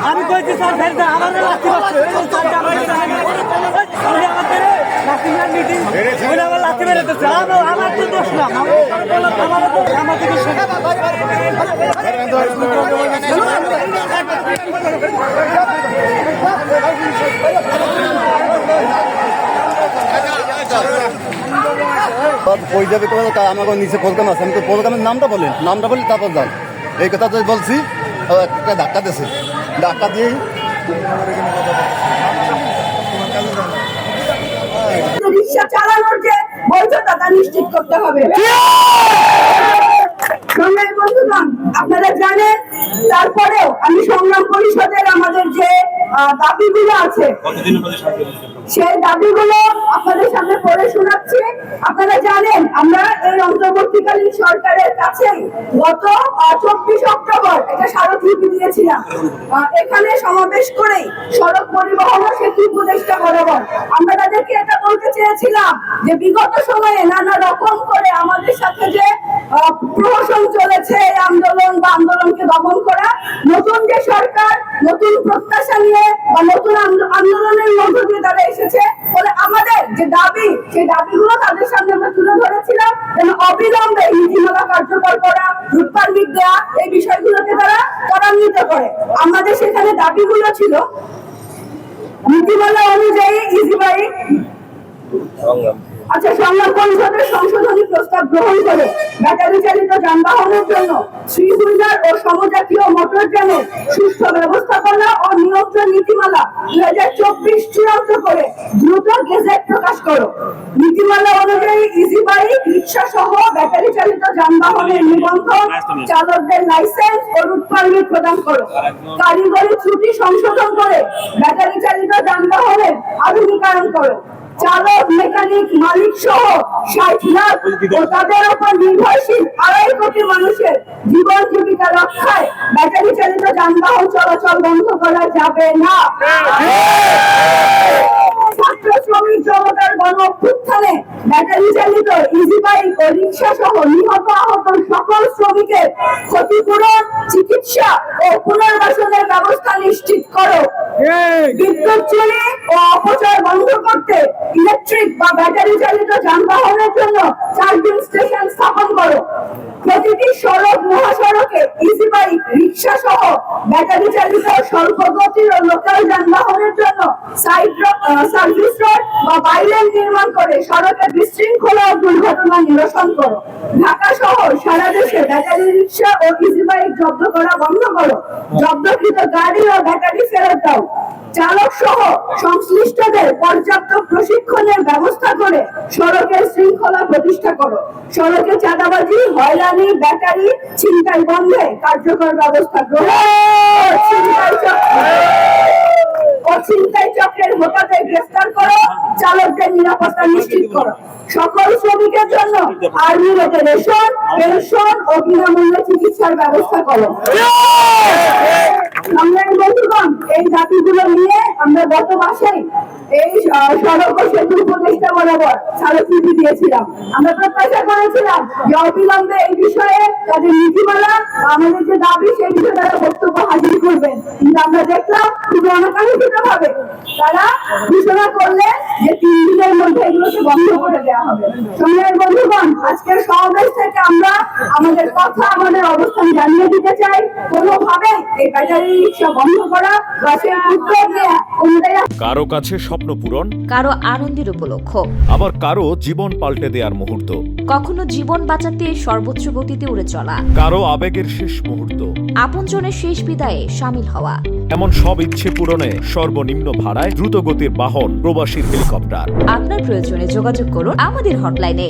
আমি কইছি স্যার আমার মিটিং আমার লাঠি বেরোতেছে আমার তো দোষ না ওই যাবে আমাকে নিচে প্রোগ্রাম আছে, আমি তো প্রোগ্রামের নামটা বলি তারপর যান। এই কথা তো বলছি, একটা ধাক্কা দিয়েছে, ধাক্কা দিয়েই রিক্সা চালানোর যে বৈধতা তা নিশ্চিত করতে হবে। বন্ধুগণ, আপনারা জানেন, তারপরেও আমি সংগ্রাম পরিষদের আমাদের যে দাবিগুলো আছে সেই দাবিগুলো আপনাদের সামনে পড়ে শোনাচ্ছি। আপনারা জানেন, আমরা এই অন্তর্বর্তীকালীন সরকারের কাছে গত 24 অক্টোবর একটা স্মারকলিপি দিয়েছিলাম। এখানে সমাবেশ করে সড়ক পরিবহন ও সেতু উপদেষ্টা বরাবর আমরা তাদেরকে এটা বলতে চেয়েছিলাম যে বিগত সময়ে নানা রকম করে আমাদের সাথে যে প্রহসন চলেছে এই আন্দোলন বা আন্দোলনকে দমন করা, নতুন যে সরকার নতুন প্রত্যাশা নিয়ে বা নতুন আন্দোলনের মধ্য দিয়ে তারা এসেছে, ফলে আমাদের যে দাবি সেই দাবিগুলো তাদের সামনে আমরা তুলে ধরেছিলাম যেন অবিলম্বে নীতিমালা কার্যকর করা, রুট পারমিট দেওয়া, এই বিষয়গুলোকে তারা ত্বরান্বিত করে। আমাদের সেখানে দাবিগুলো ছিল নীতিমালা অনুযায়ী ইজি বাইক সংগ্রাম পরিষদের সংশোধনী প্রস্তাব গ্রহণ করে ব্যাটারি চালিত যানবাহনের জন্য 3 হুইলার ও সমজাতীয় মোটরযানের সুষ্ঠু ব্যবস্থাপনা ও নিয়ন্ত্রণ নীতিমালা 2024 চূড়ান্ত করে দ্রুত গেজেট প্রকাশ করো। নীতিমালা অনুযায়ী ইজি বাইক, রিক্সা সহ ব্যাটারি চালিত যানবাহনের নিবন্ধন, চালকদের লাইসেন্স ও রুট পারমিট প্রদান করো। কারিগরি ত্রুটি সংশোধন করে ব্যাটারি চালিত যানবাহনের আধুনিকায়ন করো। চালক, মেকানিক, মালিক সহ 60 লাখ ও তাদের উপর নির্ভরশীল 2.5 কোটি মানুষের জীবন জীবিকা রক্ষায় ব্যাটারি চালিত যানবাহন চলাচল বন্ধ করা যাবে না। ছাত্র শ্রমিক জনতার গণ অভ্যুত্থানে ব্যাটারি চালিত ইজি বাইক ও রিক্সা সহ নিহত আহত সকল শ্রমিকের ক্ষতিপূরণ, চিকিৎসা ও পুনর্বাসনের ব্যবস্থা নিশ্চিত করো। বিদ্যুৎ চুরি ও অপচয় বন্ধ করতে ইলেকট্রিক বা ব্যাটারি চালিত যানবাহনের জন্য চার্জিং স্টেশন স্থাপন করো। প্রতিটি সড়ক মহাসড়কে ইজি বাইক, রিক্সা সহ ব্যাটারি চালিত স্বল্প গতির ও লোকাল যানবাহনের জন্য সার্ভিস রোড বা বাইলেন নির্মাণ করে সড়কের বিশৃঙ্খলা ও দুর্ঘটনা নিরসন করো। ঢাকা সহ সারা দেশে ব্যাটারি রিক্সা ও ইজি বাইক জব্দ করা বন্ধ করো। জব্দকৃত গাড়ি ও ব্যাটারি ফেরত দাও। চালক সহ সংশ্লিষ্টদের পর্যাপ্ত প্রশিক্ষণের ব্যবস্থা করে সড়কের শৃঙ্খলা প্রতিষ্ঠা করো। সড়কে চাঁদাবাজি, হয়রানি, ব্যাটারি ছিনতাই বন্ধে কার্যকর ব্যবস্থা গ্রহণ। ছিনতাই চক্রের হোতাদের গ্রেফতার করো। চালকদের নিরাপত্তা নিশ্চিত করো। সকল শ্রমিকের জন্য আর্মি রেটে রেশন, পেনশন ও বিনামূল্যে চিকিৎসার ব্যবস্থা করো। বন্ধুগণ, এই দাবিগুলো নিয়ে আমরা গত মাসেই এই সড়ক ও সেতু উপদেষ্টা বরাবর স্মারকলিপি দিয়েছিলাম। আমরা প্রত্যাশা করেছিলাম যে অবিলম্বে এই বিষয়ে তাদের নীতিমালা, আমাদের যে দাবি সেই বিষয়ে তারা বক্তব্য হাজির করবেন, কিন্তু আমরা দেখলাম খুবই অনাকাঙ্ক্ষিত ভাবে তারা ঘোষণা করলেন যে 3 দিনের মধ্যে এগুলোকে বন্ধ করে দেওয়া হবে। সংগ্রামী বন্ধুগণ, আজকের সমাবেশ থেকে আমরা আমাদের কথা, আমাদের অবস্থান জানিয়ে দিতে চাই। কোনোভাবে এই ব্যাটারি রিক্সা বন্ধ করা বা সেই উদ্যোগ নেওয়া কারো কাছে স্বপ্ন পূরণ, কারো আনন্দের উপলক্ষ, আবার কারো জীবন পাল্টে দেওয়ার মুহূর্ত, কখনো জীবন বাঁচাতে সর্বোচ্চ গতিতে উড়ে চলা, কারো আবেগের শেষ মুহূর্ত, আপনজনের শেষ বিদায়ে শামিল হওয়া, এমন সব ইচ্ছে পূরণে সর্বনিম্ন ভাড়ায় দ্রুত গতির বাহন প্রবাসীর হেলিকপ্টার। আপনার প্রয়োজনে যোগাযোগ করুন আমাদের হটলাইনে।